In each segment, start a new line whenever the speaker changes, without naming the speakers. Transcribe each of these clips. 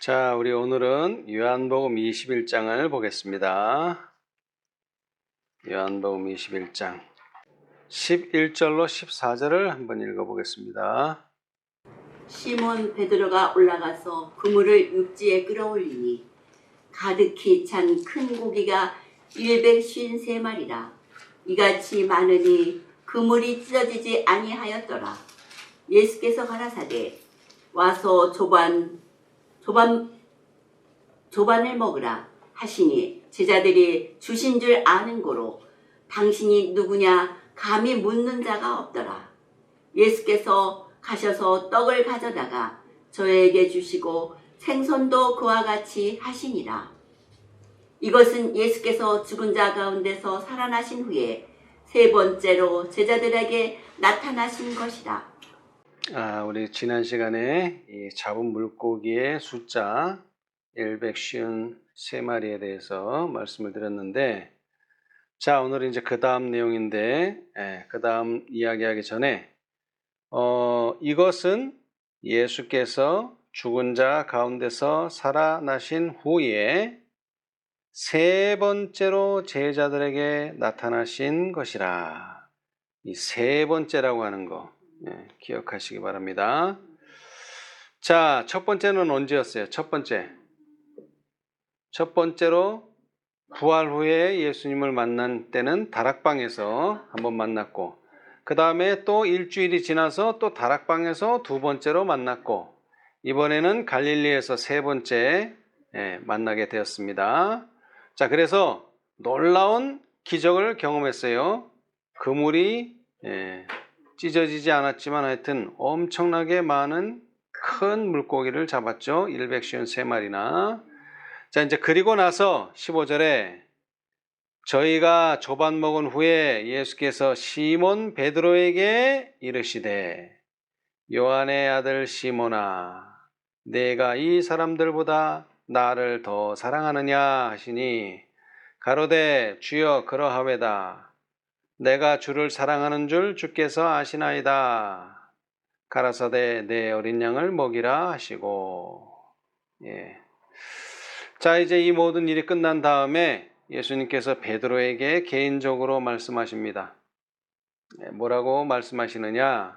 자, 우리 오늘은 요한복음 21장을 보겠습니다. 요한복음 21장 11절로 14절을 한번 읽어보겠습니다.
시몬 베드로가 올라가서 그물을 육지에 끌어올리니 가득히 찬 큰 고기가 153마리라. 이같이 많으니 그물이 찢어지지 아니하였더라. 예수께서 가라사대 와서 조반을 먹으라 하시니 제자들이 주신 줄 아는 고로 당신이 누구냐 감히 묻는 자가 없더라. 예수께서 가셔서 떡을 가져다가 저에게 주시고 생선도 그와 같이 하시니라. 이것은 예수께서 죽은 자 가운데서 살아나신 후에 세 번째로 제자들에게 나타나신 것이라.
우리 지난 시간에 이 잡은 물고기의 숫자 153마리에 대해서 말씀을 드렸는데, 자, 오늘은 이제 그 다음 내용인데, 그 다음 이야기하기 전에 이것은 예수께서 죽은 자 가운데서 살아나신 후에 세 번째로 제자들에게 나타나신 것이라. 이 세 번째라고 하는 거 기억하시기 바랍니다. 자, 첫 번째는 언제였어요? 첫 번째로 부활 후에 예수님을 만난 때는 다락방에서 한번 만났고, 그 다음에 또 일주일이 지나서 또 다락방에서 두 번째로 만났고, 이번에는 갈릴리에서 세 번째 만나게 되었습니다. 자, 그래서 놀라운 기적을 경험했어요. 그물이 찢어지지 않았지만 하여튼 엄청나게 많은 큰 물고기를 잡았죠. 153마리나. 자, 이제 그리고 나서 15절에 저희가 조반 먹은 후에 예수께서 시몬 베드로에게 이르시되 요한의 아들 시몬아 내가 이 사람들보다 나를 더 사랑하느냐 하시니 가로되 주여 그러하외다. 내가 주를 사랑하는 줄 주께서 아시나이다. 가라사대 내 어린 양을 먹이라 하시고. 자, 이제 이 모든 일이 끝난 다음에 예수님께서 베드로에게 개인적으로 말씀하십니다. 뭐라고 말씀하시느냐?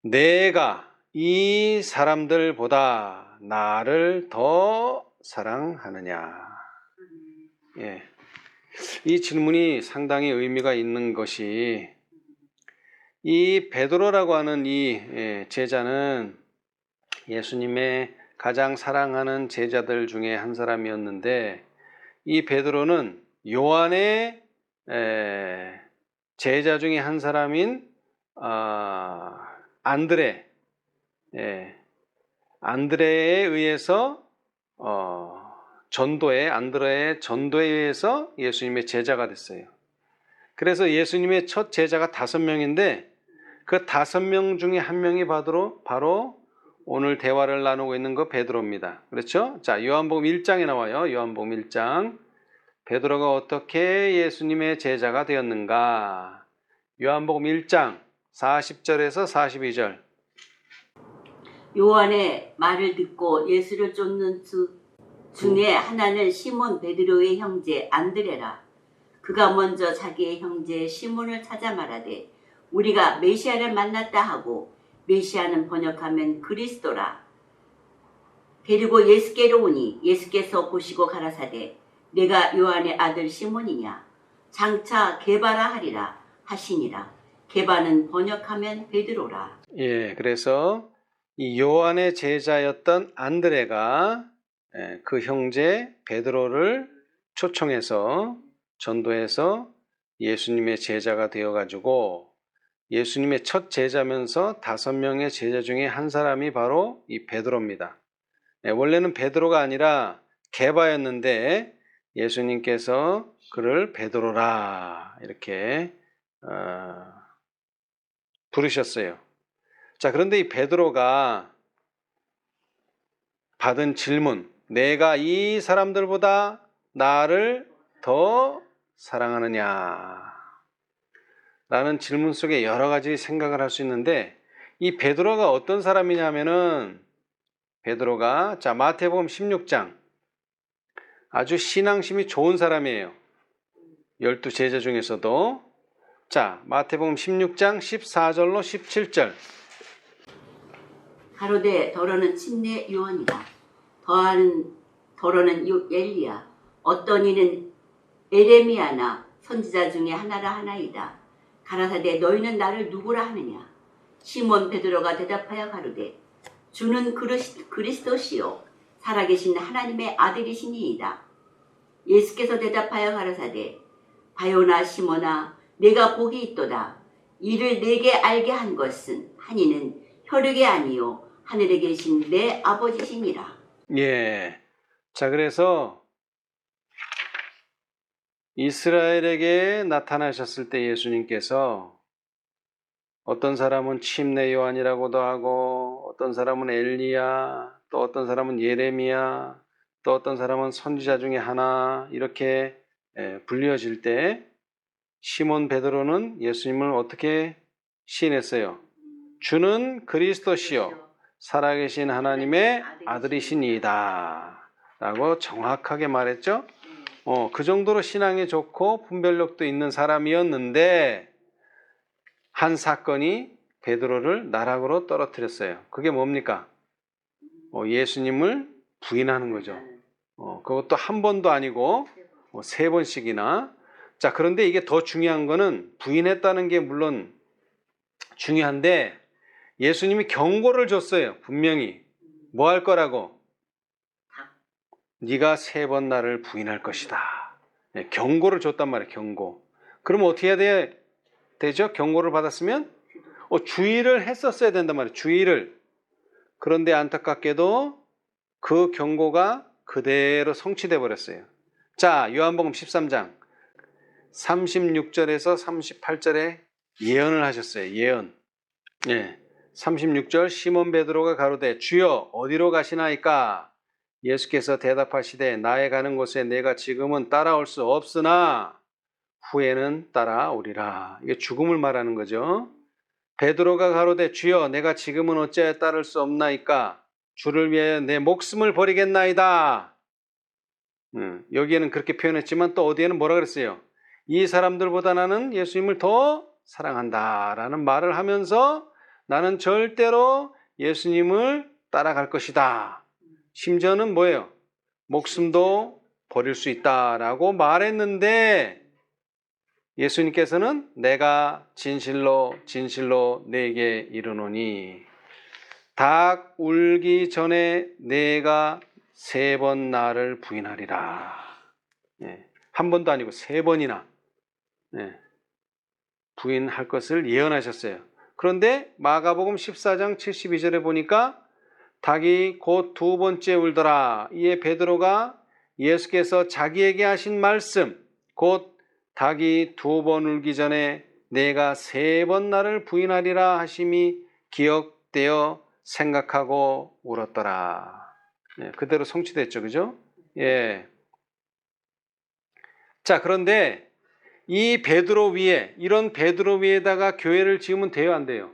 내가 이 사람들보다 나를 더 사랑하느냐? 이 질문이 상당히 의미가 있는 것이, 이 베드로라고 하는 이 제자는 예수님의 가장 사랑하는 제자들 중에 한 사람이었는데, 이 베드로는 요한의 제자 중에 한 사람인 안드레에 의해서 안드레의 전도에 의해서 예수님의 제자가 됐어요. 그래서 예수님의 첫 제자가 5명인데 그 5명 중에 한 명이 바로 오늘 대화를 나누고 있는 거 베드로입니다. 그렇죠? 자, 요한복음 1장에 나와요. 요한복음 1장. 베드로가 어떻게 예수님의 제자가 되었는가? 요한복음 1장 40절에서 42절.
요한의 말을 듣고 예수를 쫓는 중에 하나는 시몬 베드로의 형제 안드레라. 그가 먼저 자기의 형제 시몬을 찾아 말하되 우리가 메시아를 만났다 하고, 메시아는 번역하면 그리스도라. 데리고 예수께로 오니 예수께서 보시고 가라사대 내가 요한의 아들 시몬이냐? 장차 게바라 하리라 하시니라. 게바는 번역하면 베드로라.
그래서 이 요한의 제자였던 안드레가 그 형제 베드로를 초청해서 전도해서 예수님의 제자가 되어가지고, 예수님의 첫 제자면서 5명의 제자 중에 한 사람이 바로 이 베드로입니다. 원래는 베드로가 아니라 게바였는데 예수님께서 그를 베드로라 이렇게 부르셨어요. 자, 그런데 이 베드로가 받은 질문, 내가 이 사람들보다 나를 더 사랑하느냐? 라는 질문 속에 여러 가지 생각을 할 수 있는데, 이 베드로가 어떤 사람이냐면은, 베드로가 자 마태복음 16장 아주 신앙심이 좋은 사람이에요. 12제자 중에서도 자 마태복음 16장 14절로 17절
가로되 더러는 침례 요한이라 더러는 엘리야 어떤 이는 에레미야나 선지자 중에 하나라 하나이다. 가라사대 너희는 나를 누구라 하느냐. 시몬 베드로가 대답하여 가로되 주는 그리스도시요 살아계신 하나님의 아들이시니이다. 예수께서 대답하여 가라사대 바요나 시몬아 내가 복이 있도다. 이를 내게 알게 한 것은 한 이는 혈육이 아니요 하늘에 계신 내 아버지시니라.
예. 자 그래서 이스라엘에게 나타나셨을 때 예수님께서 어떤 사람은 침례 요한이라고도 하고 어떤 사람은 엘리야 또 어떤 사람은 예레미야 또 어떤 사람은 선지자 중에 하나 이렇게 불려질 때 시몬 베드로는 예수님을 어떻게 시인했어요? 주는 그리스도시요 살아계신 하나님의 아들이시니이다 라고 정확하게 말했죠. 그 정도로 신앙이 좋고 분별력도 있는 사람이었는데 한 사건이 베드로를 나락으로 떨어뜨렸어요. 그게 뭡니까? 예수님을 부인하는 거죠. 그것도 한 번도 아니고 세 번씩이나. 자, 그런데 이게 더 중요한 거는 부인했다는 게 물론 중요한데 예수님이 경고를 줬어요. 분명히. 뭐 할 거라고? 네가 세 번 나를 부인할 것이다. 경고를 줬단 말이에요. 경고. 그러면 어떻게 해야 되죠? 경고를 받았으면 주의를 했었어야 된단 말이에요. 주의를. 그런데 안타깝게도 그 경고가 그대로 성취돼 버렸어요. 자, 요한복음 13장 36절에서 38절에 예언을 하셨어요. 예언. 36절 시몬 베드로가 가로되 주여 어디로 가시나이까? 예수께서 대답하시되 나의 가는 곳에 내가 지금은 따라올 수 없으나 후에는 따라오리라. 이게 죽음을 말하는 거죠. 베드로가 가로되 주여 내가 지금은 어찌하여 따를 수 없나이까? 주를 위해 내 목숨을 버리겠나이다. 여기에는 그렇게 표현했지만 또 어디에는 뭐라 그랬어요? 이 사람들보다 나는 예수님을 더 사랑한다라는 말을 하면서 나는 절대로 예수님을 따라갈 것이다. 심지어는 뭐예요? 목숨도 버릴 수 있다라고 말했는데 예수님께서는 내가 진실로 진실로 네게 이르노니 닭 울기 전에 내가 세 번 나를 부인하리라. 한 번도 아니고 세 번이나 부인할 것을 예언하셨어요. 그런데 마가복음 14장 72절에 보니까 닭이 곧 두 번째 울더라. 이에 베드로가 예수께서 자기에게 하신 말씀 곧 닭이 두 번 울기 전에 내가 세 번 나를 부인하리라 하심이 기억되어 생각하고 울었더라. 그대로 성취됐죠. 그죠? 예. 자, 그런데 이 베드로 위에 이런 베드로 위에다가 교회를 지으면 돼요, 안 돼요?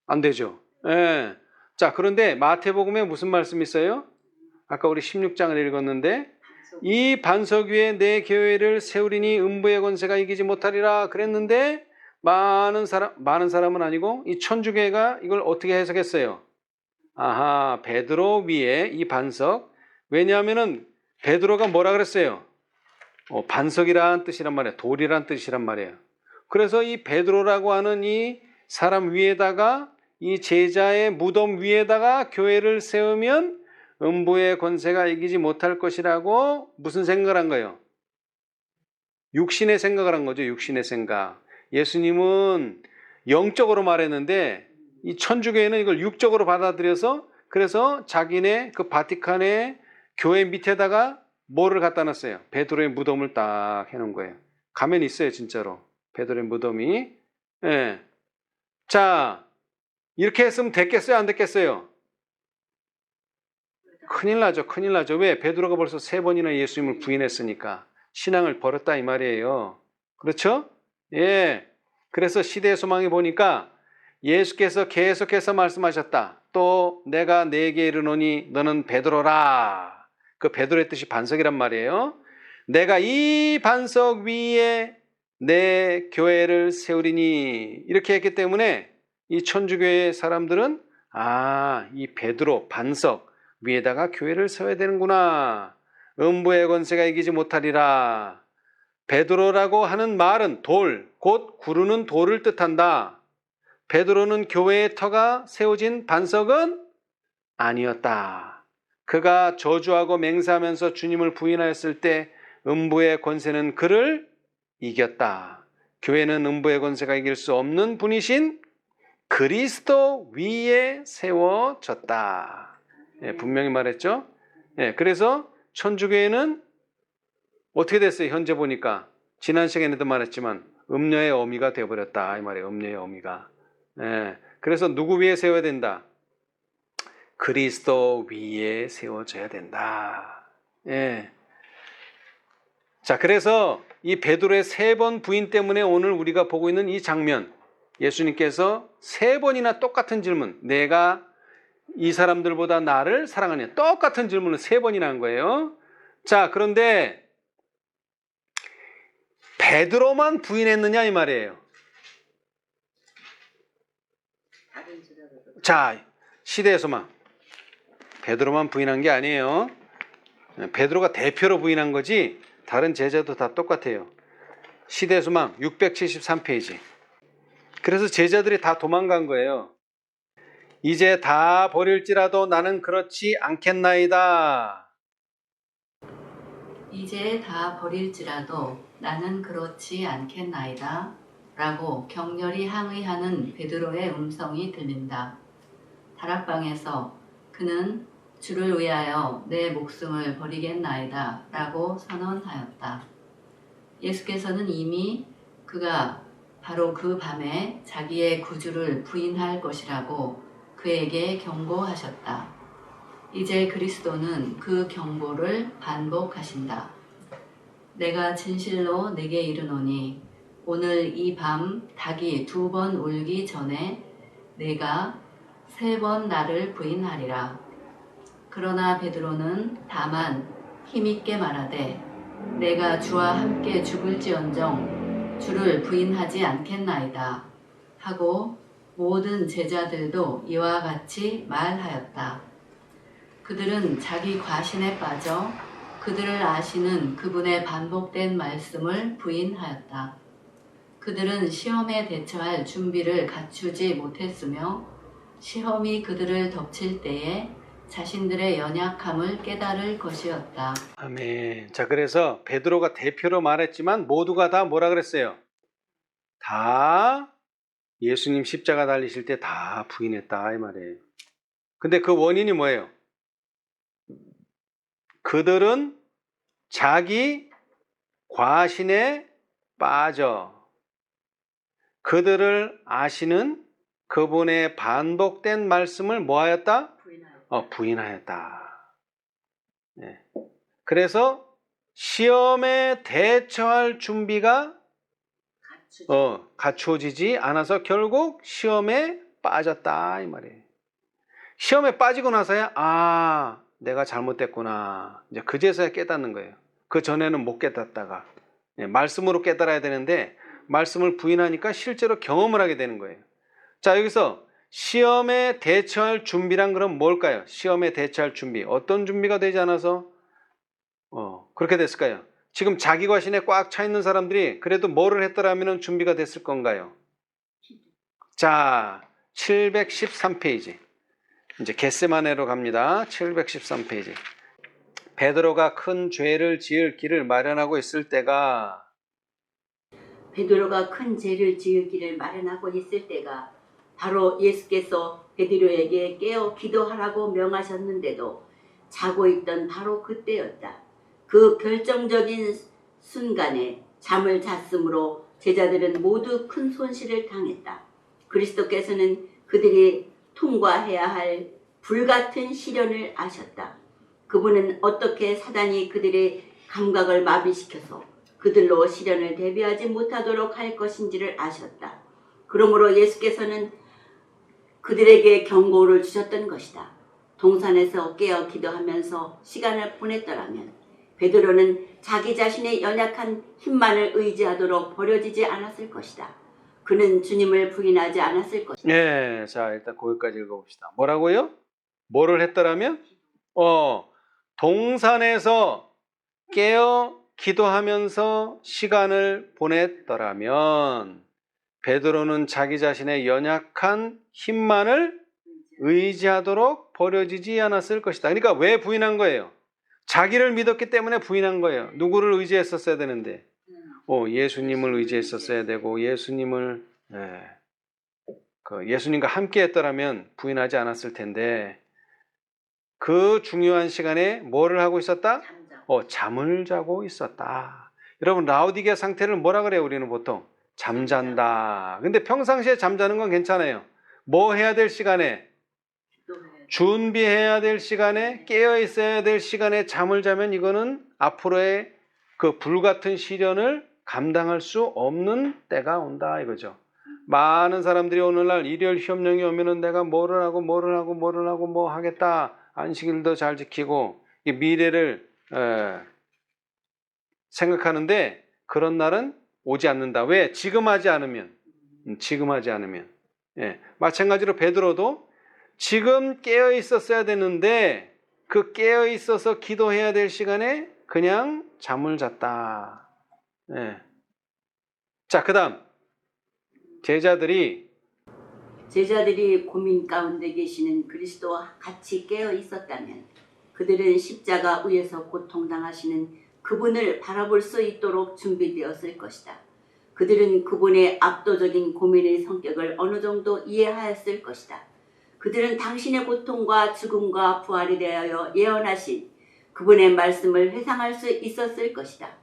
안 되죠. 예. 자, 그런데 마태복음에 무슨 말씀이 있어요? 아까 우리 16장을 읽었는데 이 반석 위에 내 교회를 세우리니 음부의 권세가 이기지 못하리라 그랬는데 많은 사람은 아니고 이 천주교회가 이걸 어떻게 해석했어요? 아하, 베드로 위에 이 반석. 왜냐하면은 베드로가 뭐라 그랬어요? 반석이란 뜻이란 말이에요. 돌이란 뜻이란 말이에요. 그래서 이 베드로라고 하는 이 사람 위에다가 이 제자의 무덤 위에다가 교회를 세우면 음부의 권세가 이기지 못할 것이라고 무슨 생각을 한 거예요? 육신의 생각을 한 거죠. 육신의 생각. 예수님은 영적으로 말했는데 이 천주교회는 이걸 육적으로 받아들여서 그래서 자기네 그 바티칸의 교회 밑에다가 뭐를 갖다 놨어요? 베드로의 무덤을 딱 해놓은 거예요. 가면 있어요, 진짜로. 베드로의 무덤이. 예. 자, 이렇게 했으면 됐겠어요, 안 됐겠어요? 큰일 나죠, 큰일 나죠. 왜? 베드로가 벌써 세 번이나 예수님을 부인했으니까. 신앙을 버렸다 이 말이에요. 그렇죠? 예. 그래서 시대의 소망에 보니까 예수께서 계속해서 말씀하셨다. 또 내가 네게 이르노니 너는 베드로라. 그 베드로의 뜻이 반석이란 말이에요. 내가 이 반석 위에 내 교회를 세우리니 이렇게 했기 때문에 이 천주교의 사람들은 이 베드로 반석 위에다가 교회를 세워야 되는구나. 음부의 권세가 이기지 못하리라. 베드로라고 하는 말은 돌, 곧 구르는 돌을 뜻한다. 베드로는 교회의 터가 세워진 반석은 아니었다. 그가 저주하고 맹세하면서 주님을 부인하였을 때 음부의 권세는 그를 이겼다. 교회는 음부의 권세가 이길 수 없는 분이신 그리스도 위에 세워졌다. 분명히 말했죠. 그래서 천주교회는 어떻게 됐어요? 현재 보니까 지난 시간에도 말했지만 음녀의 어미가 되어버렸다 이 말이에요. 음녀의 어미가. 그래서 누구 위에 세워야 된다? 그리스도 위에 세워져야 된다. 자, 그래서 이 베드로의 3번 부인 때문에 오늘 우리가 보고 있는 이 장면, 예수님께서 3번이나 똑같은 질문, 내가 이 사람들보다 나를 사랑하냐, 똑같은 질문을 3번이나 한 거예요. 자, 그런데 베드로만 부인했느냐 이 말이에요. 자, 시대의 소망. 베드로만 부인한 게 아니에요. 베드로가 대표로 부인한 거지 다른 제자도 다 똑같아요. 시대의 소망 673페이지. 그래서 제자들이 다 도망간 거예요. 이제 다 버릴지라도 나는 그렇지 않겠나이다.
이제 다 버릴지라도 나는 그렇지 않겠나이다 라고 격렬히 항의하는 베드로의 음성이 들린다. 다락방에서 그는 주를 위하여 내 목숨을 버리겠나이다 라고 선언하였다. 예수께서는 이미 그가 바로 그 밤에 자기의 구주를 부인할 것이라고 그에게 경고하셨다. 이제 그리스도는 그 경고를 반복하신다. 내가 진실로 내게 이르노니 오늘 이 밤 닭이 2번 울기 전에 내가 3번 나를 부인하리라. 그러나 베드로는 다만 힘있게 말하되 내가 주와 함께 죽을지언정 주를 부인하지 않겠나이다 하고 모든 제자들도 이와 같이 말하였다. 그들은 자기 과신에 빠져 그들을 아시는 그분의 반복된 말씀을 부인하였다. 그들은 시험에 대처할 준비를 갖추지 못했으며 시험이 그들을 덮칠 때에 자신들의 연약함을 깨달을 것이었다.
아멘. 자, 그래서 베드로가 대표로 말했지만 모두가 다 뭐라 그랬어요? 다 예수님 십자가 달리실 때 다 부인했다 이 말이에요. 근데 그 원인이 뭐예요? 그들은 자기 과신에 빠져 그들을 아시는 그분의 반복된 말씀을 뭐하였다? 부인하였다. 그래서 시험에 대처할 준비가 갖추어지지 않아서 결국 시험에 빠졌다 이 말이에요. 시험에 빠지고 나서야 내가 잘못됐구나. 이제 그제서야 깨닫는 거예요. 그 전에는 못 깨닫다가 말씀으로 깨달아야 되는데 말씀을 부인하니까 실제로 경험을 하게 되는 거예요. 자, 여기서 시험에 대처할 준비란 그럼 뭘까요? 시험에 대처할 준비. 어떤 준비가 되지 않아서 그렇게 됐을까요? 지금 자기 과신에 꽉 차 있는 사람들이 그래도 뭐를 했더라면 준비가 됐을 건가요? 자, 713페이지. 이제 겟세마네로 갑니다. 713페이지. 베드로가 큰 죄를 지을 길을 마련하고 있을 때가
베드로가 큰 죄를 지을 길을 마련하고 있을 때가 바로 예수께서 베드로에게 깨어 기도하라고 명하셨는데도 자고 있던 바로 그때였다. 그 결정적인 순간에 잠을 잤으므로 제자들은 모두 큰 손실을 당했다. 그리스도께서는 그들이 통과해야 할 불같은 시련을 아셨다. 그분은 어떻게 사단이 그들의 감각을 마비시켜서 그들로 시련을 대비하지 못하도록 할 것인지를 아셨다. 그러므로 예수께서는 그들에게 경고를 주셨던 것이다. 동산에서 깨어 기도하면서 시간을 보냈더라면 베드로는 자기 자신의 연약한 힘만을 의지하도록 버려지지 않았을 것이다. 그는 주님을 부인하지 않았을 것이다.
예, 자 일단 거기까지 읽어봅시다. 뭐라고요? 뭐를 했더라면? 동산에서 깨어 기도하면서 시간을 보냈더라면 베드로는 자기 자신의 연약한 힘만을 의지하도록 버려지지 않았을 것이다. 그러니까 왜 부인한 거예요? 자기를 믿었기 때문에 부인한 거예요. 누구를 의지했었어야 되는데? 예수님을 의지했었어야 되고 예수님을 예수님과 함께 했더라면 부인하지 않았을 텐데 그 중요한 시간에 뭐를 하고 있었다? 잠을 자고 있었다. 여러분 라오디게아 상태를 뭐라 그래요? 우리는 보통 잠잔다. 근데 평상시에 잠자는 건 괜찮아요. 뭐 해야 될 시간에? 준비해야 될 시간에, 깨어 있어야 될 시간에 잠을 자면 이거는 앞으로의 그 불같은 시련을 감당할 수 없는 때가 온다 이거죠. 많은 사람들이 오늘날 일요일 시험령이 오면은 내가 뭐를 하고 뭐 하겠다. 안식일도 잘 지키고 이 미래를 생각하는데 그런 날은 오지 않는다. 왜? 지금 하지 않으면. 마찬가지로 베드로도 지금 깨어 있었어야 되는데 그 깨어 있어서 기도해야 될 시간에 그냥 잠을 잤다. 자, 그다음 제자들이
고민 가운데 계시는 그리스도와 같이 깨어 있었다면 그들은 십자가 위에서 고통당하시는 그분을 바라볼 수 있도록 준비되었을 것이다. 그들은 그분의 압도적인 고민의 성격을 어느 정도 이해하였을 것이다. 그들은 당신의 고통과 죽음과 부활에 대하여 예언하신 그분의 말씀을 회상할 수 있었을 것이다.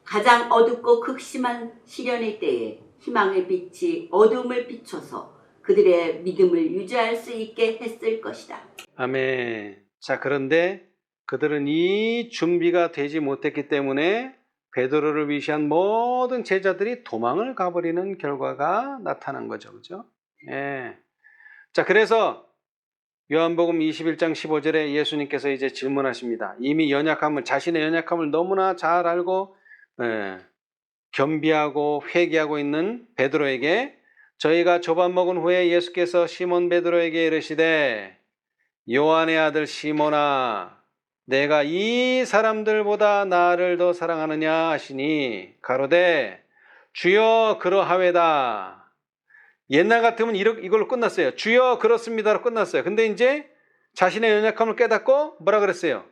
가장 어둡고 극심한 시련의 때에 희망의 빛이 어둠을 비춰서 그들의 믿음을 유지할 수 있게 했을 것이다.
아멘. 자, 그런데 그들은 이 준비가 되지 못했기 때문에 베드로를 위시한 모든 제자들이 도망을 가버리는 결과가 나타난 거죠. 그죠? 예. 자, 그래서 요한복음 21장 15절에 예수님께서 이제 질문하십니다. 이미 자신의 연약함을 너무나 잘 알고 겸비하고 회개하고 있는 베드로에게 저희가 조반 먹은 후에 예수께서 시몬 베드로에게 이르시되 요한의 아들 시몬아 내가 이 사람들보다 나를 더 사랑하느냐 하시니 가로되 주여 그러하외다. 옛날 같으면 이걸로 끝났어요. 주여 그렇습니다로 끝났어요. 근데 이제 자신의 연약함을 깨닫고 뭐라 그랬어요?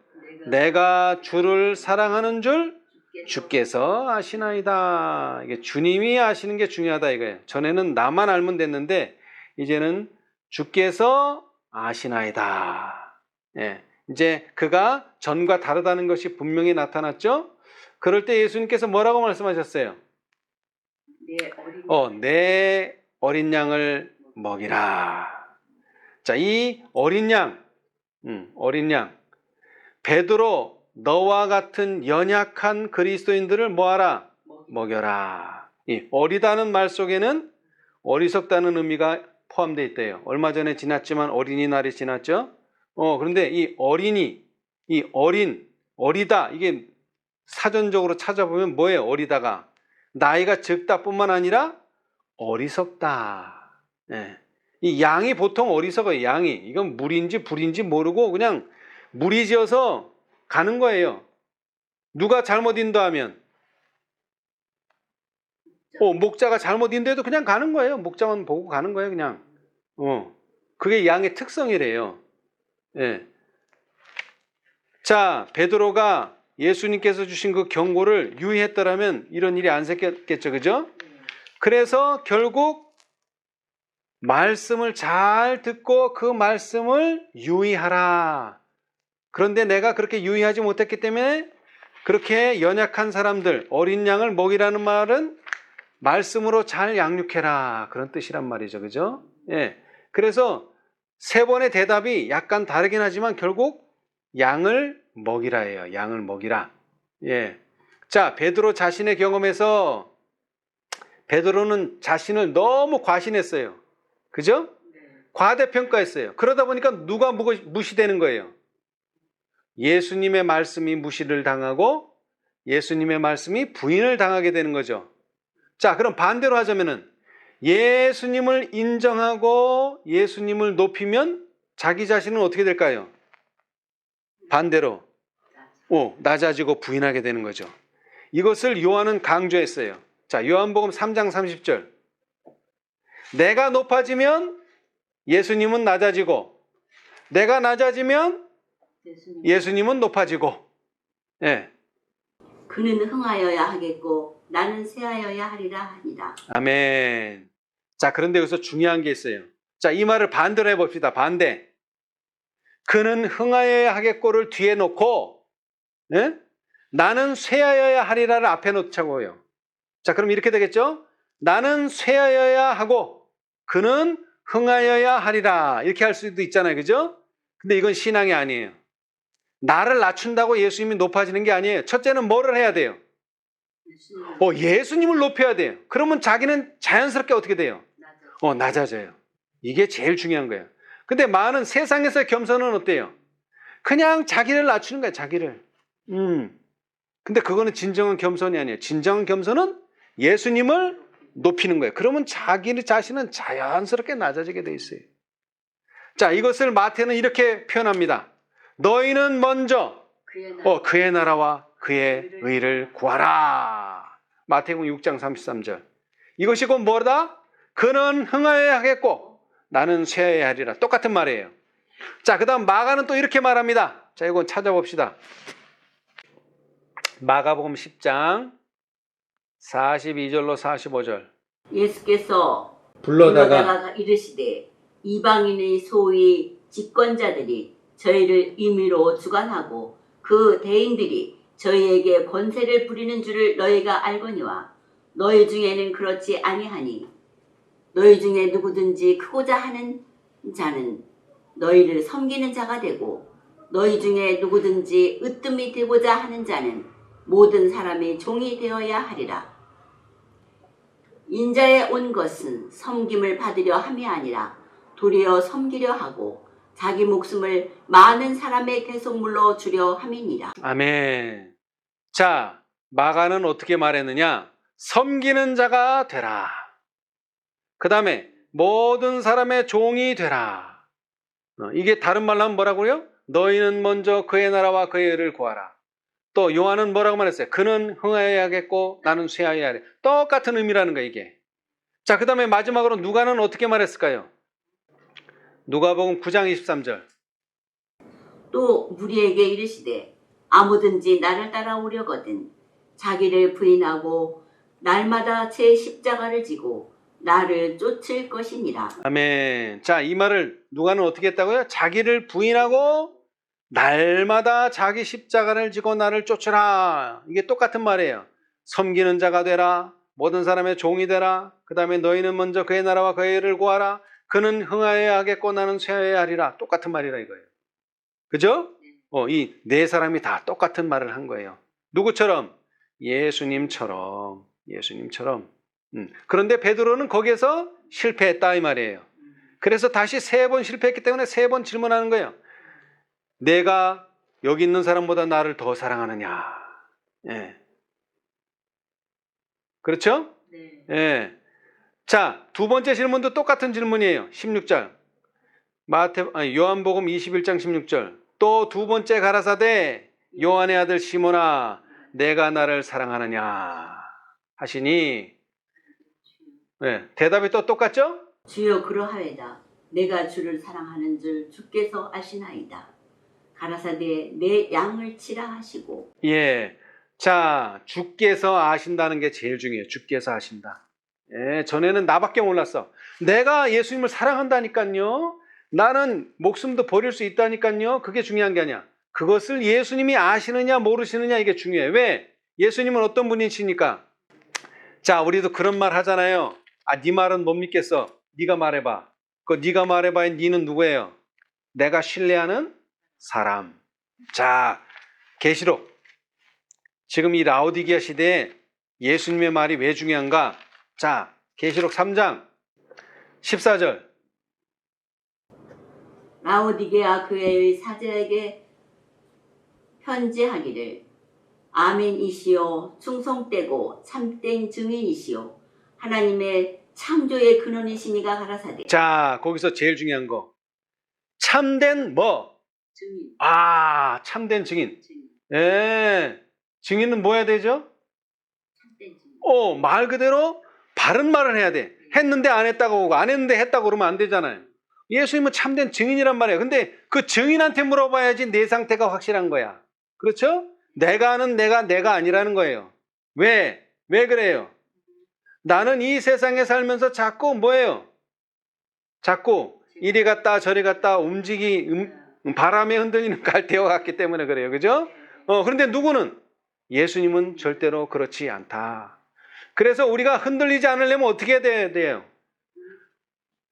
내가 주를 사랑하는 줄 주께서 아시나이다. 이게 주님이 아시는 게 중요하다 이거예요. 전에는 나만 알면 됐는데 이제는 주께서 아시나이다. 이제 그가 전과 다르다는 것이 분명히 나타났죠. 그럴 때 예수님께서 뭐라고 말씀하셨어요? 내 어린 양을 먹이라. 자, 이 어린 양, 베드로 너와 같은 연약한 그리스도인들을 뭐하라? 먹여라. 이 어리다는 말 속에는 어리석다는 의미가 포함되어 있대요. 얼마 전에 지났지만 어린이날이 지났죠. 그런데 이 어리다 이게 사전적으로 찾아보면 뭐예요? 어리다가 나이가 적다뿐만 아니라 어리석다. 이 양이 보통 어리석어요. 양이 이건 물인지 불인지 모르고 그냥 무리지어서 가는 거예요. 누가 잘못 인도하면 목자가 잘못 인도해도 그냥 가는 거예요. 목자만 보고 가는 거예요. 그냥 그게 양의 특성이래요. 자, 베드로가 예수님께서 주신 그 경고를 유의했더라면 이런 일이 안 생겼겠죠. 그죠? 그래서 결국 말씀을 잘 듣고 그 말씀을 유의하라. 그런데 내가 그렇게 유의하지 못했기 때문에 그렇게 연약한 사람들, 어린 양을 먹이라는 말은 말씀으로 잘 양육해라. 그런 뜻이란 말이죠. 그죠? 그래서 세 번의 대답이 약간 다르긴 하지만 결국 양을 먹이라예요. 양을 먹이라. 자, 베드로 자신의 경험에서 베드로는 자신을 너무 과신했어요. 그죠? 과대평가했어요. 그러다 보니까 누가 무시되는 거예요? 예수님의 말씀이 무시를 당하고 예수님의 말씀이 부인을 당하게 되는 거죠. 자, 그럼 반대로 하자면은 예수님을 인정하고 예수님을 높이면 자기 자신은 어떻게 될까요? 반대로 낮아지고 부인하게 되는 거죠. 이것을 요한은 강조했어요. 자, 요한복음 3장 30절. 내가 높아지면 예수님은 낮아지고 내가 낮아지면 예수님은 높아지고. 예.
그는 흥하여야 하겠고 나는 쇠하여야 하리라 하니라.
아멘. 자, 그런데 여기서 중요한 게 있어요. 자, 이 말을 반대로 해봅시다. 반대. 그는 흥하여야 하겠고를 뒤에 놓고, 예? 나는 쇠하여야 하리라를 앞에 놓자고요. 자, 그럼 이렇게 되겠죠? 나는 쇠하여야 하고 그는 흥하여야 하리라. 이렇게 할 수도 있잖아요. 그죠? 근데 이건 신앙이 아니에요. 나를 낮춘다고 예수님이 높아지는 게 아니에요. 첫째는 뭐를 해야 돼요? 예수님을 높여야 돼요. 그러면 자기는 자연스럽게 어떻게 돼요? 낮아져요. 이게 제일 중요한 거예요. 근데 많은 세상에서의 겸손은 어때요? 그냥 자기를 낮추는 거예요. 자기를. 근데 그거는 진정한 겸손이 아니에요. 진정한 겸손은 예수님을 높이는 거예요. 그러면 자기 자신은 자연스럽게 낮아지게 돼 있어요. 자, 이것을 마태는 이렇게 표현합니다. 너희는 먼저 그의 나라와 그의 의를 구하라. 마태복음 6장 33절. 이것이 곧 뭐다? 그는 흥하여야 하겠고 나는 쇠하여야 하리라. 똑같은 말이에요. 자, 그 다음 마가는 또 이렇게 말합니다. 자, 이건 찾아봅시다. 마가복음 10장 42절로 45절.
예수께서
불러다가
이르시되 이방인의 소위 집권자들이 저희를 임의로 주관하고 그 대인들이 저희에게 권세를 부리는 줄을 너희가 알거니와 너희 중에는 그렇지 아니하니 너희 중에 누구든지 크고자 하는 자는 너희를 섬기는 자가 되고 너희 중에 누구든지 으뜸이 되고자 하는 자는 모든 사람이 종이 되어야 하리라. 인자에 온 것은 섬김을 받으려 함이 아니라 도리어 섬기려 하고 자기 목숨을 많은 사람의 대속물로 주려 함이니라.
아멘. 자, 마가는 어떻게 말했느냐? 섬기는 자가 되라. 그 다음에 모든 사람의 종이 되라. 이게 다른 말로 하면 뭐라고요? 너희는 먼저 그의 나라와 그의 의를 구하라. 또 요한은 뭐라고 말했어요? 그는 흥하여야 하겠고 나는 쇠하여야 하리. 똑같은 의미라는 거예요, 이게. 자, 그 다음에 마지막으로 누가는 어떻게 말했을까요? 누가복음 9장 23절.
또 무리에게 이르시되 아무든지 나를 따라오려거든 자기를 부인하고 날마다 제 십자가를 지고 나를 쫓을 것이니라.
아멘. 자, 이 말을 누가는 어떻게 했다고요? 자기를 부인하고 날마다 자기 십자가를 지고 나를 쫓으라. 이게 똑같은 말이에요. 섬기는 자가 되라. 모든 사람의 종이 되라. 그 다음에 너희는 먼저 그의 나라와 그의 의를 구하라. 그는 흥하여야 하겠고 나는 쇠하여야 하리라. 똑같은 말이라 이거예요. 그죠? 이 네 사람이 다 똑같은 말을 한 거예요. 누구처럼? 예수님처럼. 그런데 베드로는 거기에서 실패했다 이 말이에요. 그래서 다시 3번 실패했기 때문에 3번 질문하는 거예요. 내가 여기 있는 사람보다 나를 더 사랑하느냐? 예. 그렇죠?
네.
예. 자, 두 번째 질문도 똑같은 질문이에요. 16절. 요한복음 21장 16절. 또 두 번째 가라사대 요한의 아들 시몬아 내가 나를 사랑하느냐 하시니 네, 대답이 또 똑같죠?
주여 그러하외다. 내가 주를 사랑하는 줄 주께서 아시나이다. 가라사대 내 양을 치라 하시고.
예. 자, 주께서 아신다는 게 제일 중요해요. 주께서 아신다. 예, 전에는 나밖에 몰랐어. 내가 예수님을 사랑한다니까요. 나는 목숨도 버릴 수 있다니까요. 그게 중요한 게 아니야. 그것을 예수님이 아시느냐 모르시느냐 이게 중요해. 왜? 예수님은 어떤 분이시니까? 자, 우리도 그런 말 하잖아요. 네 말은 못 믿겠어. 네가 말해봐. 네가 말해봐야 네는 누구예요? 내가 신뢰하는 사람. 자, 계시록. 지금 이 라오디게아 시대에 예수님의 말이 왜 중요한가? 자, 계시록 3장 14절.
라오디게아 교회의 사제에게 편지하기를 아멘이시오 충성되고 참된 증인이시오 하나님의 창조의 근원이시니가 가라사대.
자, 거기서 제일 중요한 거. 참된 뭐?
증인.
참된 증인.
증인.
예. 증인은 뭐 해야 되죠?
참된 증인.
말 그대로 바른 말을 해야 돼. 했는데 안 했다고 하고 안 했는데 했다고 그러면 안 되잖아요. 예수님은 참된 증인이란 말이에요. 근데 그 증인한테 물어봐야지 내 상태가 확실한 거야. 그렇죠? 내가 아는 내가 아니라는 거예요. 왜? 왜 그래요? 나는 이 세상에 살면서 자꾸 뭐예요? 자꾸 이리 갔다 저리 갔다 바람에 흔들리는 갈대와 같기 때문에 그래요. 그죠? 그런데 누구는? 예수님은 절대로 그렇지 않다. 그래서 우리가 흔들리지 않으려면 어떻게 해야 돼요?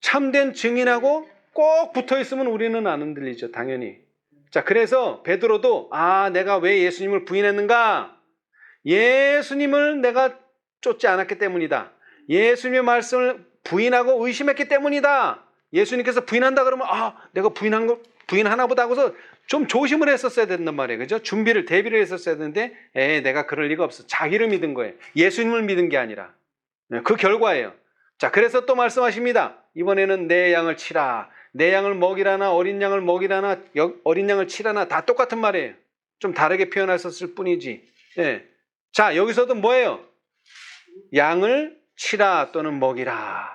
참된 증인하고 꼭 붙어 있으면 우리는 안 흔들리죠. 당연히. 자, 그래서 베드로도 내가 왜 예수님을 부인했는가? 예수님을 내가 쫓지 않았기 때문이다. 예수님의 말씀을 부인하고 의심했기 때문이다. 예수님께서 부인한다 그러면 내가 부인하나 보다 하고서 좀 조심을 했었어야 된단 말이에요. 그죠? 대비를 했었어야 되는데 내가 그럴 리가 없어. 자기를 믿은 거예요. 예수님을 믿은 게 아니라. 그 결과예요. 자, 그래서 또 말씀하십니다. 이번에는 내 양을 치라. 내 양을 먹이라나 어린 양을 먹이라나 어린 양을 치라나 다 똑같은 말이에요. 좀 다르게 표현하셨을 뿐이지. 자, 여기서도 뭐예요? 양을 치라 또는 먹이라.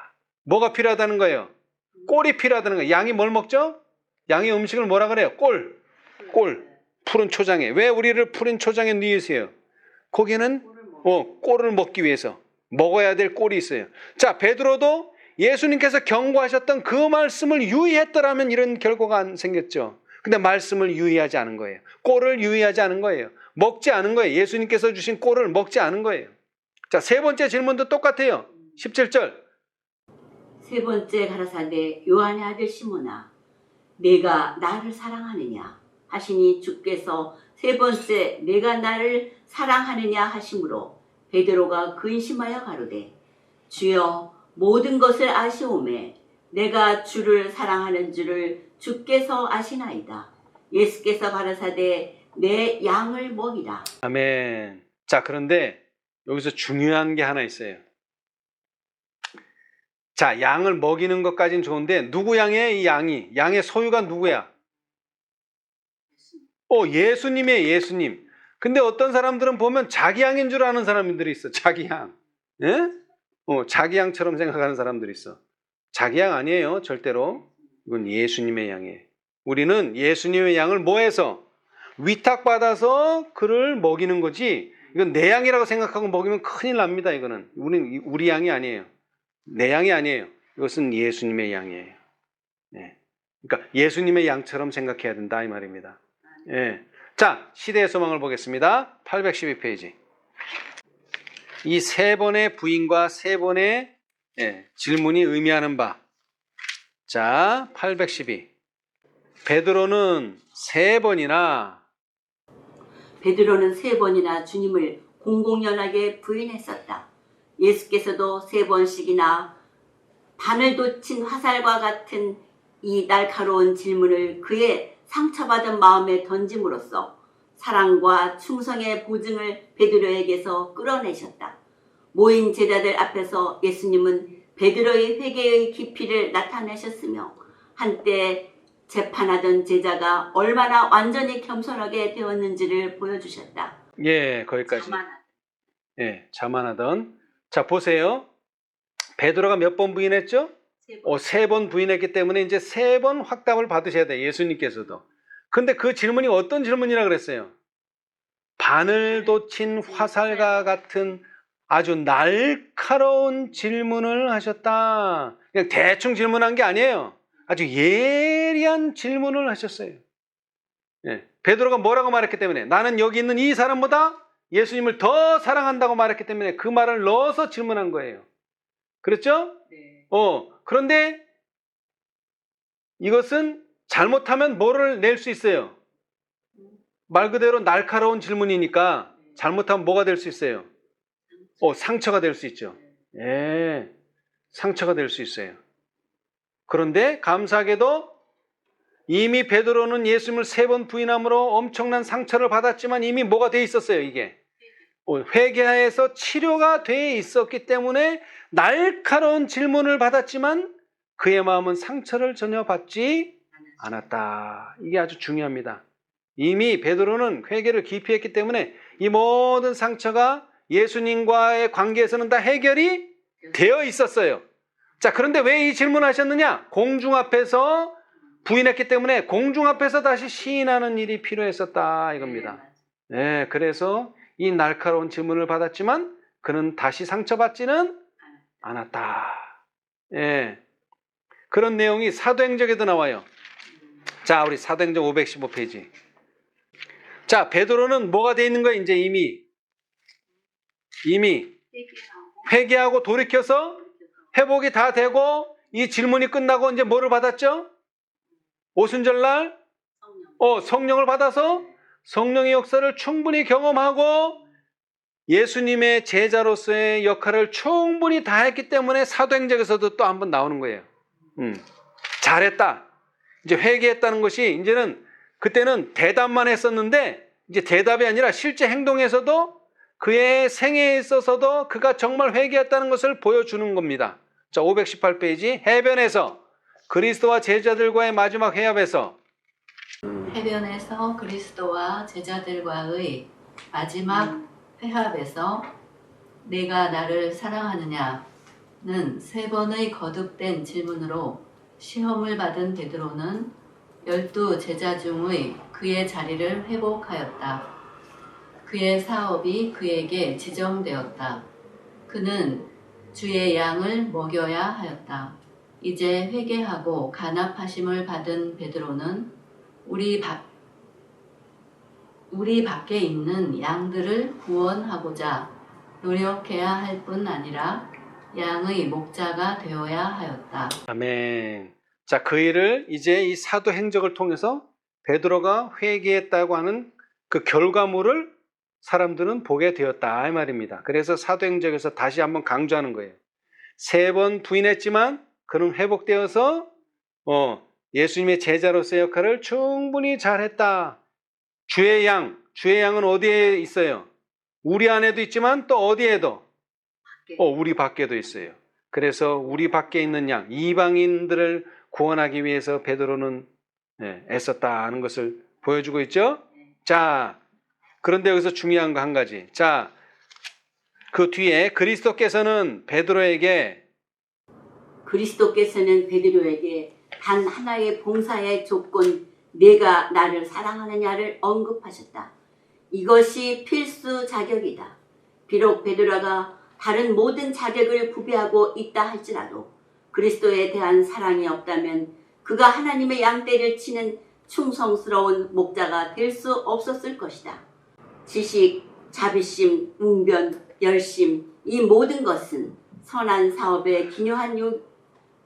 뭐가 필요하다는 거예요? 꼴이 필요하다는 거예요. 양이 뭘 먹죠? 양의 음식을 뭐라 그래요? 꼴. 푸른 초장에. 왜 우리를 푸른 초장에 넣으세요? 거기는 꼴을 먹기 위해서. 먹어야 될 꼴이 있어요. 자, 베드로도 예수님께서 경고하셨던 그 말씀을 유의했더라면 이런 결과가 안 생겼죠. 근데 말씀을 유의하지 않은 거예요. 꼴을 유의하지 않은 거예요. 먹지 않은 거예요. 예수님께서 주신 꼴을 먹지 않은 거예요. 자, 세 번째 질문도 똑같아요. 17절.
세 번째 가라사대 요한의 아들 시몬아 내가 나를 사랑하느냐 하시니 주께서 세 번째 내가 나를 사랑하느냐 하심으로 베드로가 근심하여 가로되 주여 모든 것을 아시오매 내가 주를 사랑하는 줄을 주께서 아시나이다. 예수께서 가라사대 내 양을 먹이라.
아멘. 자, 그런데 여기서 중요한 게 하나 있어요. 자, 양을 먹이는 것까지는 좋은데 누구 양이에요? 이 양이. 양의 소유가 누구야? 예수님이에요. 예수님. 근데 어떤 사람들은 보면 자기 양인 줄 아는 사람들이 있어. 자기 양. 예? 자기 양처럼 생각하는 사람들이 있어. 자기 양 아니에요. 절대로. 이건 예수님의 양이에요. 우리는 예수님의 양을 뭐해서? 위탁받아서 그를 먹이는 거지. 이건 내 양이라고 생각하고 먹이면 큰일 납니다. 이거는. 우리 양이 아니에요. 내 양이 아니에요. 이것은 예수님의 양이에요. 그러니까 예수님의 양처럼 생각해야 된다 이 말입니다. 자, 시대의 소망을 보겠습니다. 812페이지. 이 세 번의 부인과 세 번의 질문이 의미하는 바. 자, 812. 베드로는 세 번이나
주님을 공공연하게 부인했었다. 예수께서도 세 번씩이나 바늘 돋친 화살과 같은 이 날카로운 질문을 그의 상처받은 마음에 던짐으로써 사랑과 충성의 보증을 베드로에게서 끌어내셨다. 모인 제자들 앞에서 예수님은 베드로의 회개의 깊이를 나타내셨으며 한때 재판하던 제자가 얼마나 완전히 겸손하게 되었는지를 보여주셨다.
거기까지. 자만하던. 자, 보세요. 베드로가 몇 번 부인했죠? 세 번 부인했기 때문에 이제 세 번 확답을 받으셔야 돼요. 예수님께서도. 근데 그 질문이 어떤 질문이라 그랬어요? 바늘 돋친 화살과 같은 아주 날카로운 질문을 하셨다. 그냥 대충 질문한 게 아니에요. 아주 예리한 질문을 하셨어요. 베드로가 뭐라고 말했기 때문에 나는 여기 있는 이 사람보다 예수님을 더 사랑한다고 말했기 때문에 그 말을 넣어서 질문한 거예요. 그렇죠?
네.
그런데 이것은 잘못하면 뭐를 낼 수 있어요? 말 그대로 날카로운 질문이니까 잘못하면 뭐가 될 수 있어요? 상처가 될 수 있죠. 상처가 될 수 있어요. 그런데 감사하게도 이미 베드로는 예수님을 3번 부인함으로 엄청난 상처를 받았지만 이미 뭐가 돼 있었어요, 이게? 회개하여서 치료가 돼 있었기 때문에 날카로운 질문을 받았지만 그의 마음은 상처를 전혀 받지 않았다. 이게 아주 중요합니다. 이미 베드로는 회개를 깊이 했기 때문에 이 모든 상처가 예수님과의 관계에서는 다 해결이 되어 있었어요. 자, 그런데 왜 이 질문하셨느냐? 공중 앞에서 부인했기 때문에 공중 앞에서 다시 시인하는 일이 필요했었다 이겁니다. 네, 그래서 이 날카로운 질문을 받았지만 그는 다시 상처받지는 않았다. 예. 그런 내용이 사도행전에도 나와요. 자, 우리 사도행전 515페이지. 자, 베드로는 뭐가 돼 있는 거예요? 이제 이미 회개하고 돌이켜서 회복이 다 되고 이 질문이 끝나고 이제 뭐를 받았죠? 오순절날 성령을 받아서 성령의 역사를 충분히 경험하고 예수님의 제자로서의 역할을 충분히 다했기 때문에 사도행전에서도 또 한 번 나오는 거예요. 잘했다. 이제 회개했다는 것이 이제는 그때는 대답만 했었는데 이제 대답이 아니라 실제 행동에서도 그의 생애에 있어서도 그가 정말 회개했다는 것을 보여주는 겁니다. 자, 518페이지 해변에서 그리스도와 제자들과의 마지막 회합에서
해변에서 그리스도와 제자들과의 마지막 회합에서 내가 나를 사랑하느냐는 3번의 거듭된 질문으로 시험을 받은 베드로는 12 제자 중의 그의 자리를 회복하였다. 그의 사업이 그에게 지정되었다. 그는 주의 양을 먹여야 하였다. 이제 회개하고 간합하심을 받은 베드로는 우리 밖에 있는 양들을 구원하고자 노력해야 할 뿐 아니라 양의 목자가 되어야 하였다.
아멘. 자, 그 일을 이제 이 사도 행적을 통해서 베드로가 회개했다고 하는 그 결과물을 사람들은 보게 되었다 이 말입니다. 그래서 사도 행적에서 다시 한번 강조하는 거예요. 3번 부인했지만 그는 회복되어서 예수님의 제자로서의 역할을 충분히 잘했다. 주의 양은 어디에 있어요? 우리 안에도 있지만 또 어디에도? 우리 밖에도 있어요. 그래서 우리 밖에 있는 양, 이방인들을 구원하기 위해서 베드로는 애썼다 하는 것을 보여주고 있죠. 자, 그런데 여기서 중요한 거 한 가지. 자, 그 뒤에 그리스도께서는 베드로에게
단 하나의 봉사의 조건 내가 나를 사랑하느냐를 언급하셨다. 이것이 필수 자격이다. 비록 베드로가 다른 모든 자격을 구비하고 있다 할지라도 그리스도에 대한 사랑이 없다면 그가 하나님의 양떼를 치는 충성스러운 목자가 될 수 없었을 것이다. 지식, 자비심, 웅변, 열심 이 모든 것은 선한 사업의 기묘한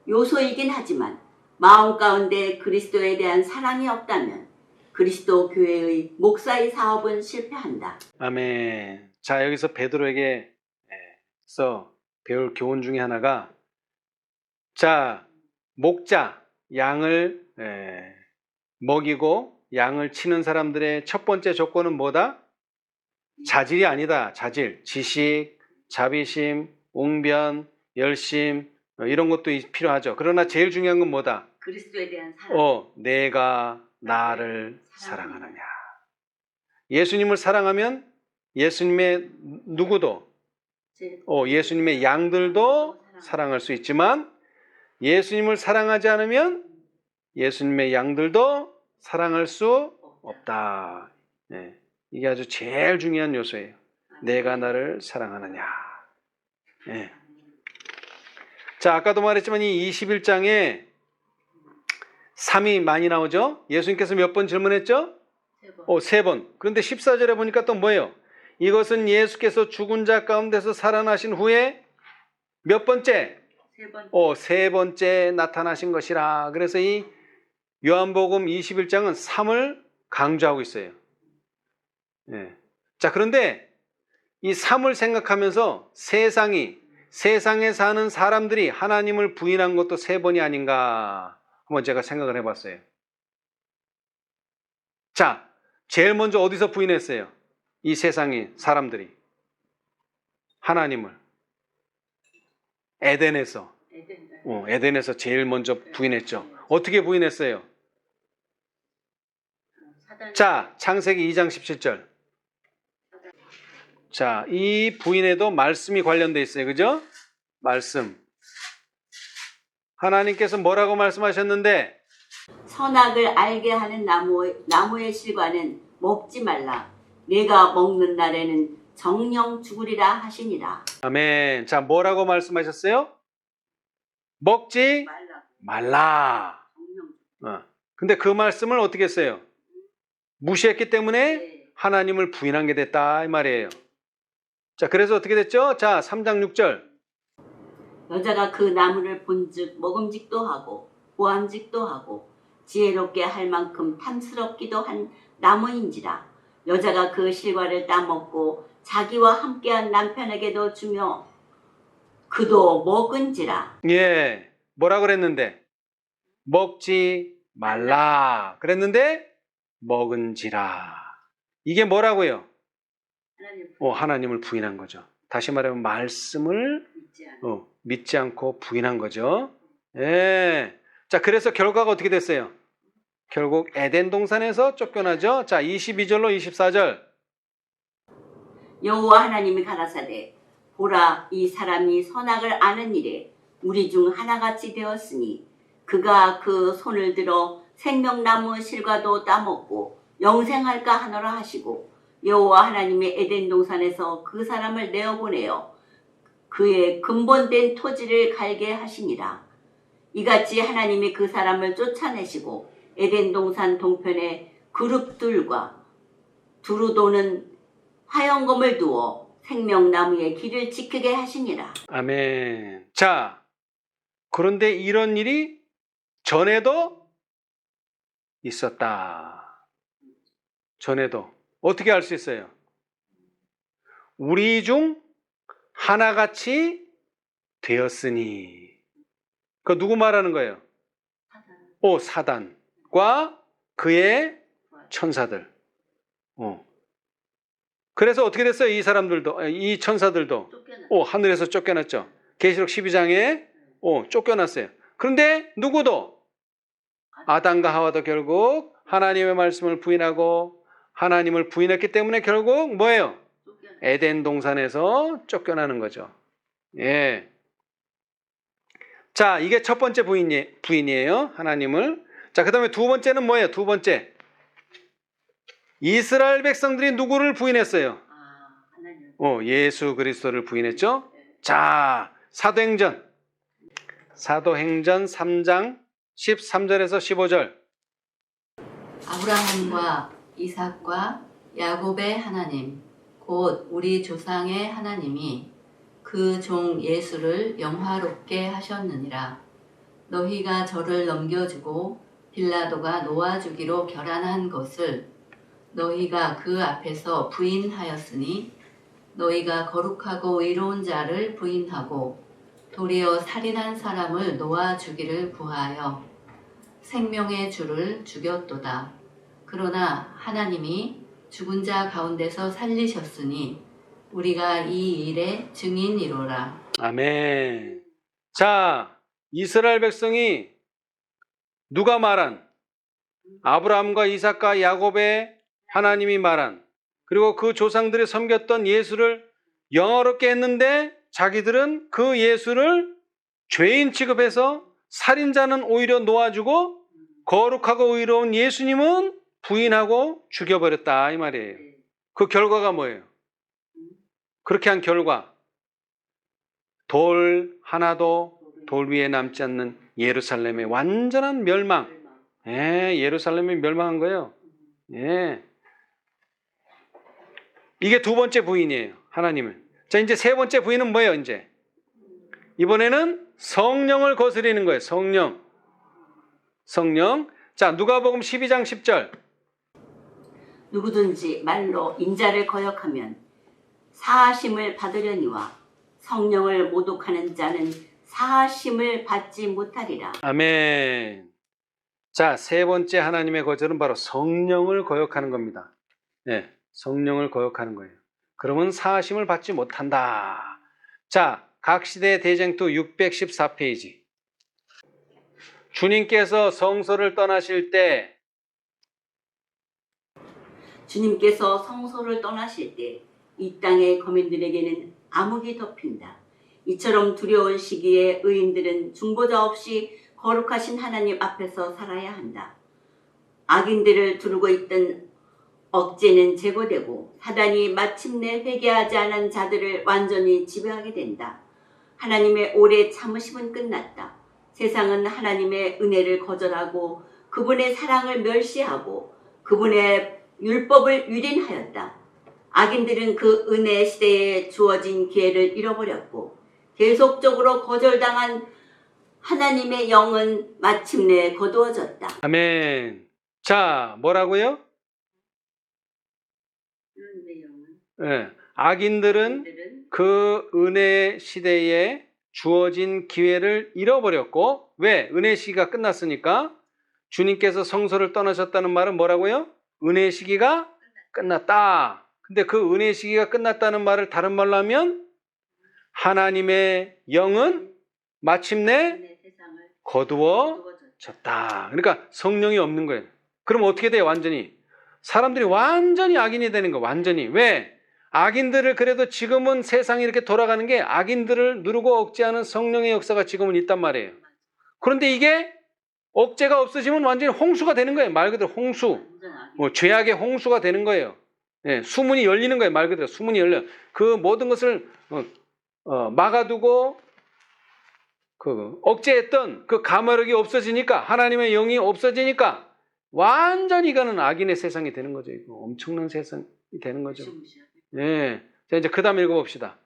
요소이긴 하지만 마음 가운데 그리스도에 대한 사랑이 없다면 그리스도 교회의 목사의 사업은 실패한다.
아멘. 자, 여기서 베드로에게서 배울 교훈 중에 하나가 자, 목자, 양을 먹이고 양을 치는 사람들의 첫 번째 조건은 뭐다? 자질이 아니다. 자질, 지식, 자비심, 웅변, 열심 이런 것도 필요하죠. 그러나 제일 중요한 건 뭐다?
그리스도에 대한 사랑.
내가 나를 사랑하느냐. 예수님을 사랑하면 예수님의 누구도 예수님의 양들도 사랑할 수 있지만 예수님을 사랑하지 않으면 예수님의 양들도 사랑할 수 없다. 이게 아주 제일 중요한 요소예요. 내가 나를 사랑하느냐. 자, 아까도 말했지만 이 21장에 3이 많이 나오죠. 예수님께서 몇 번 질문했죠? 3번. 그런데 14절에 보니까 또 뭐예요? 이것은 예수께서 죽은 자 가운데서 살아나신 후에 몇 번째? 3번째 나타나신 것이라. 그래서 이 요한복음 21장은 3을 강조하고 있어요. 자, 그런데 이 3을 생각하면서 세상에 사는 사람들이 하나님을 부인한 것도 3번이 아닌가 한번 제가 생각을 해봤어요. 자, 제일 먼저 어디서 부인했어요? 이 세상의 사람들이 하나님을 에덴에서 에덴에서 제일 먼저 부인했죠. 어떻게 부인했어요? 자, 창세기 2장 17절. 자, 이 부인에도 말씀이 관련되어 있어요. 그죠? 말씀. 하나님께서 뭐라고 말씀하셨는데?
선악을 알게 하는 나무의 실과는 먹지 말라. 내가 먹는 날에는 정령 죽으리라 하시니라.
아멘. 자, 뭐라고 말씀하셨어요? 먹지 말라. 근데 그 말씀을 어떻게 했어요? 무시했기 때문에 하나님을 부인한 게 됐다 이 말이에요. 자, 그래서 어떻게 됐죠? 자, 3장 6절.
여자가 그 나무를 본즉 먹음직도 하고 보암직도 하고 지혜롭게 할 만큼 탐스럽기도 한 나무인지라. 여자가 그 실과를 따먹고 자기와 함께한 남편에게도 주며 그도 먹은지라.
예, 뭐라 그랬는데? 먹지 말라 그랬는데 먹은지라. 이게 뭐라고요? 하나님을 부인한 거죠. 다시 말하면 말씀을 믿지 않고 부인한 거죠. 예. 자, 그래서 결과가 어떻게 됐어요? 결국 에덴 동산에서 쫓겨나죠. 자, 22절로 24절.
여호와 하나님이 가라사대 보라 이 사람이 선악을 아는 일에 우리 중 하나같이 되었으니 그가 그 손을 들어 생명나무 실과도 따먹고 영생할까 하노라 하시고 여호와 하나님의 에덴 동산에서 그 사람을 내어보내어 그의 근본된 토지를 갈게 하시니라. 이같이 하나님이 그 사람을 쫓아내시고 에덴 동산 동편에 그룹들과 두루 도는 화영검을 두어 생명나무의 길을 지키게 하시니라.
아멘. 자, 그런데 이런 일이 전에도 있었다. 전에도. 어떻게 알 수 있어요? 우리 중 하나같이 되었으니. 그 누구 말하는 거예요? 사단과 그의 천사들. 그래서 어떻게 됐어요? 이 사람들도, 이 천사들도 하늘에서 쫓겨났죠. 계시록 12장에 쫓겨났어요. 그런데 누구도 아담과 하와도 결국 하나님의 말씀을 부인하고 하나님을 부인했기 때문에 결국 뭐예요? 에덴 동산에서 쫓겨나는 거죠. 예. 자, 이게 첫 번째 부인이에요. 하나님을. 자, 그 다음에 두 번째는 뭐예요? 두 번째. 이스라엘 백성들이 누구를 부인했어요? 예수 그리스도를 부인했죠. 자, 사도행전 3장 13절에서 15절.
아브라함과 이삭과 야곱의 하나님 곧 우리 조상의 하나님이 그 종 예수를 영화롭게 하셨느니라. 너희가 저를 넘겨주고 빌라도가 놓아주기로 결안한 것을 너희가 그 앞에서 부인하였으니 너희가 거룩하고 의로운 자를 부인하고 도리어 살인한 사람을 놓아주기를 구하여 생명의 주를 죽였도다. 그러나 하나님이 죽은 자 가운데서 살리셨으니 우리가 이 일의 증인이로라.
아멘. 자, 이스라엘 백성이 누가 말한? 아브라함과 이삭과 야곱의 하나님이 말한, 그리고 그 조상들이 섬겼던 예수를 영화롭게 했는데 자기들은 그 예수를 죄인 취급해서 살인자는 오히려 놓아주고 거룩하고 의로운 예수님은 부인하고 죽여버렸다 이 말이에요. 그 결과가 뭐예요? 그렇게 한 결과 돌 하나도 돌 위에 남지 않는 예루살렘의 완전한 멸망. 예루살렘이 멸망한 거예요. 이게 두 번째 부인이에요. 하나님은. 자, 이제 세 번째 부인은 뭐예요? 이제 이번에는 성령을 거스리는 거예요. 성령. 자, 누가복음 12장 10절.
누구든지 말로 인자를 거역하면 사하심을 받으려니와 성령을 모독하는 자는 사하심을 받지 못하리라.
아멘. 자, 세 번째 하나님의 거절은 바로 성령을 거역하는 겁니다. 예, 성령을 거역하는 거예요. 그러면 사하심을 받지 못한다. 자, 각시대 대쟁투 614페이지. 주님께서 성소를 떠나실 때
주님께서 성소를 떠나실 때 이 땅의 거민들에게는 암흑이 덮인다. 이처럼 두려운 시기에 의인들은 중보자 없이 거룩하신 하나님 앞에서 살아야 한다. 악인들을 두르고 있던 억제는 제거되고 사단이 마침내 회개하지 않은 자들을 완전히 지배하게 된다. 하나님의 오래 참으심은 끝났다. 세상은 하나님의 은혜를 거절하고 그분의 사랑을 멸시하고 그분의 율법을 유린하였다. 악인들은 그 은혜 시대에 주어진 기회를 잃어버렸고 계속적으로 거절당한 하나님의 영은 마침내 거두어졌다.
아멘. 자, 뭐라고요? 예, 악인들은 그 은혜 시대에 주어진 기회를 잃어버렸고, 왜? 은혜 시기가 끝났으니까. 주님께서 성소를 떠나셨다는 말은 뭐라고요? 은혜 시기가 끝났다. 근데 그 은혜 시기가 끝났다는 말을 다른 말로 하면 하나님의 영은 마침내 거두어졌다. 그러니까 성령이 없는 거예요. 그럼 어떻게 돼요? 완전히 사람들이 완전히 악인이 되는 거예요. 완전히. 왜? 악인들을 그래도 지금은 세상이 이렇게 돌아가는 게 악인들을 누르고 억제하는 성령의 역사가 지금은 있단 말이에요. 그런데 이게 억제가 없어지면 완전히 홍수가 되는 거예요. 말 그대로 홍수. 죄악의 홍수가 되는 거예요. 예, 수문이 열리는 거예요. 말 그대로 수문이 열려요. 그 모든 것을 막아두고 억제했던 그 가마력이 없어지니까, 하나님의 영이 없어지니까 완전히 이거는 악인의 세상이 되는 거죠. 이거 엄청난 세상이 되는 거죠. 예. 자, 이제 그 다음 읽어봅시다.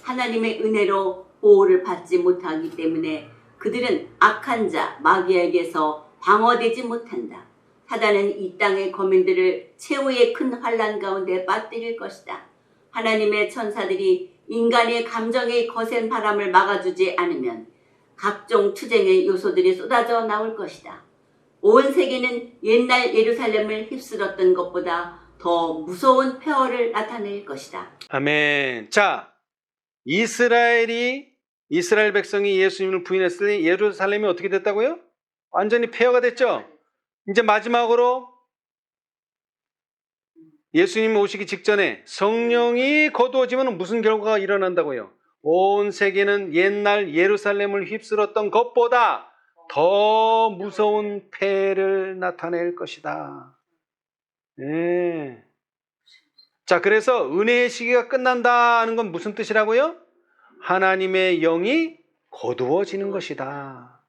하나님의 은혜로 보호를 받지 못하기 때문에 그들은 악한 자 마귀에게서 방어되지 못한다. 사단은 이 땅의 거민들을 최후의 큰 환난 가운데 빠뜨릴 것이다. 하나님의 천사들이 인간의 감정의 거센 바람을 막아주지 않으면 각종 투쟁의 요소들이 쏟아져 나올 것이다. 온 세계는 옛날 예루살렘을 휩쓸었던 것보다 더 무서운 폐허를 나타낼 것이다.
아멘. 자, 이스라엘 백성이 예수님을 부인했을 때 예루살렘이 어떻게 됐다고요? 완전히 폐허가 됐죠. 이제 마지막으로 예수님 오시기 직전에 성령이 거두어지면 무슨 결과가 일어난다고요? 온 세계는 옛날 예루살렘을 휩쓸었던 것보다 더 무서운 폐해를 나타낼 것이다. 네. 자, 그래서 은혜의 시기가 끝난다는 건 무슨 뜻이라고요? 하나님의 영이 거두어지는 것이다.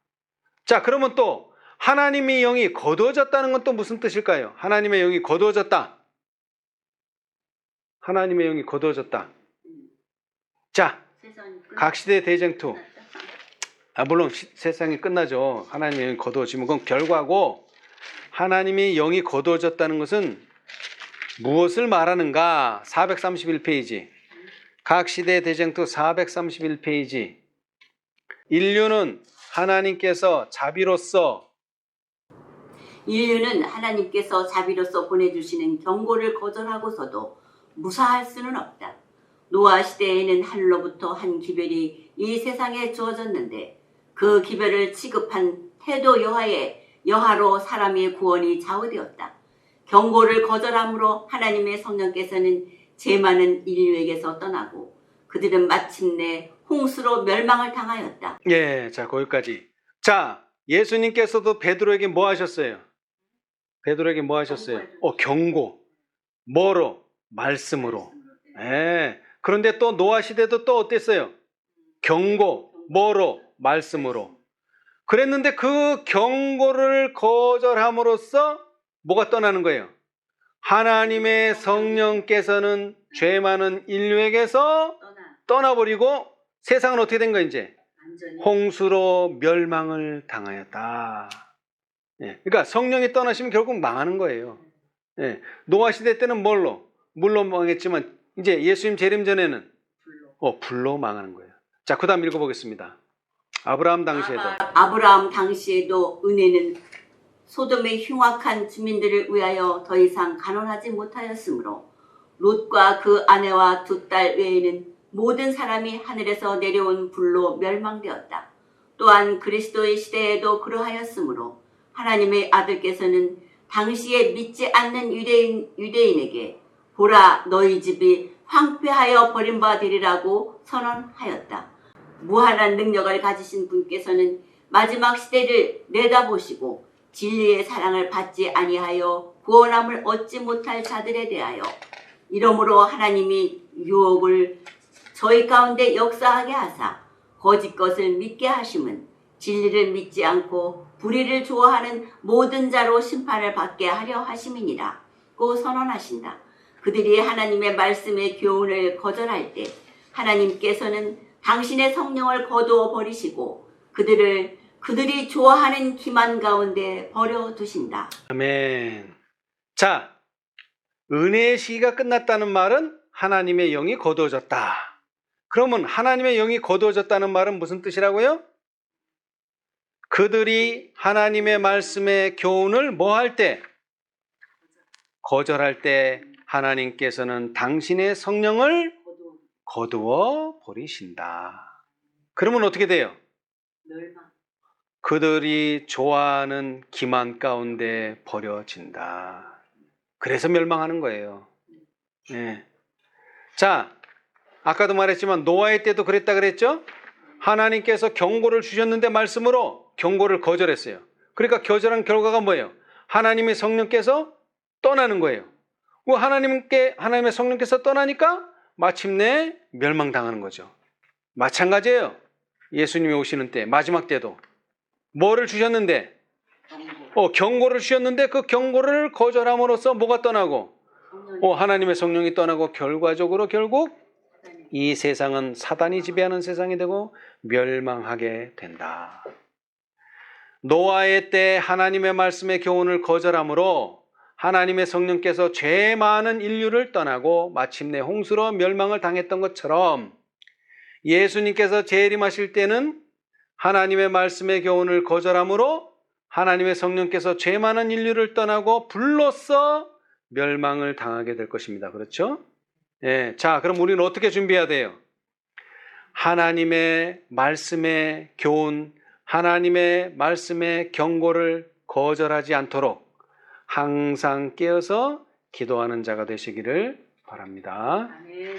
자, 그러면 또 하나님의 영이 거두어졌다는 건 또 무슨 뜻일까요? 하나님의 영이 거두어졌다. 하나님의 영이 거두어졌다. 자, 각시대 대쟁투. 물론 세상이 끝나죠. 하나님의 영이 거두어지면 그건 결과고, 하나님의 영이 거두어졌다는 것은 무엇을 말하는가? 431페이지. 각시대 대쟁투 431페이지. 인류는 하나님께서 자비로서 보내주시는 경고를 거절하고서도 무사할 수는 없다. 노아 시대에는 하늘로부터 한 기별이 이 세상에 주어졌는데 그 기별을 취급한 태도 여하로 사람의 구원이 좌우되었다. 경고를 거절함으로 하나님의 성령께서는 죄 많은 인류에게서 떠나고 그들은 마침내 홍수로 멸망을 당하였다. 예, 자, 거기까지. 자, 예수님께서도 베드로에게 뭐 하셨어요? 베드로에게 뭐 하셨어요? 경고. 뭐로? 말씀으로. 예. 그런데 또 노아 시대도 또 어땠어요? 경고. 뭐로? 말씀으로. 그랬는데 그 경고를 거절함으로써 뭐가 떠나는 거예요? 하나님의 성령께서는 죄 많은 인류에게서 떠나버리고 세상은 어떻게 된 거예요, 이제? 홍수로 멸망을 당하였다. 예. 그러니까 성령이 떠나시면 결국 망하는 거예요. 예. 노아 시대 때는 물로 망했지만 이제 예수님 재림 전에는 불로 망하는 거예요. 자, 그 다음 읽어보겠습니다. 아브라함 당시에도.
아브라함 당시에도 은혜는 소돔의 흉악한 주민들을 위하여 더 이상 간언하지 못하였으므로 롯과 그 아내와 두 딸 외에는 모든 사람이 하늘에서 내려온 불로 멸망되었다. 또한 그리스도의 시대에도 그러하였으므로 하나님의 아들께서는 당시에 믿지 않는 유대인에게 보라 너희 집이 황폐하여 버림바 되리라고 선언하였다. 무한한 능력을 가지신 분께서는 마지막 시대를 내다보시고 진리의 사랑을 받지 아니하여 구원함을 얻지 못할 자들에 대하여 이러므로 하나님이 유혹을 저희 가운데 역사하게 하사 거짓 것을 믿게 하심은 진리를 믿지 않고 불의를 좋아하는 모든 자로 심판을 받게 하려 하심이니라.고 선언하신다. 그들이 하나님의 말씀의 교훈을 거절할 때 하나님께서는 당신의 성령을 거두어 버리시고 그들이 좋아하는 기만 가운데 버려두신다.
아멘. 자, 은혜의 시기가 끝났다는 말은 하나님의 영이 거두어졌다. 그러면 하나님의 영이 거두어졌다는 말은 무슨 뜻이라고요? 그들이 하나님의 말씀의 교훈을 뭐 할 때? 거절할 때 하나님께서는 당신의 성령을 거두어 버리신다. 그러면 어떻게 돼요?
멸망.
그들이 좋아하는 기만 가운데 버려진다. 그래서 멸망하는 거예요. 네. 자, 아까도 말했지만 노아의 때도 그랬다 그랬죠? 하나님께서 경고를 주셨는데 말씀으로 경고를 거절했어요. 그러니까 거절한 결과가 뭐예요? 하나님의 성령께서 떠나는 거예요. 하나님의 성령께서 떠나니까 마침내 멸망당하는 거죠. 마찬가지예요. 예수님이 오시는 때, 마지막 때도 뭐를 주셨는데? 경고를 주셨는데 그 경고를 거절함으로써 뭐가 떠나고? 하나님의 성령이 떠나고 결과적으로 결국 이 세상은 사단이 지배하는 세상이 되고 멸망하게 된다. 노아의 때 하나님의 말씀의 교훈을 거절함으로 하나님의 성령께서 죄 많은 인류를 떠나고 마침내 홍수로 멸망을 당했던 것처럼 예수님께서 재림하실 때는 하나님의 말씀의 교훈을 거절함으로 하나님의 성령께서 죄 많은 인류를 떠나고 불로써 멸망을 당하게 될 것입니다. 그렇죠? 예, 자, 그럼 우리는 어떻게 준비해야 돼요? 하나님의 말씀의 교훈, 하나님의 말씀의 경고를 거절하지 않도록 항상 깨어서 기도하는 자가 되시기를 바랍니다.
아멘.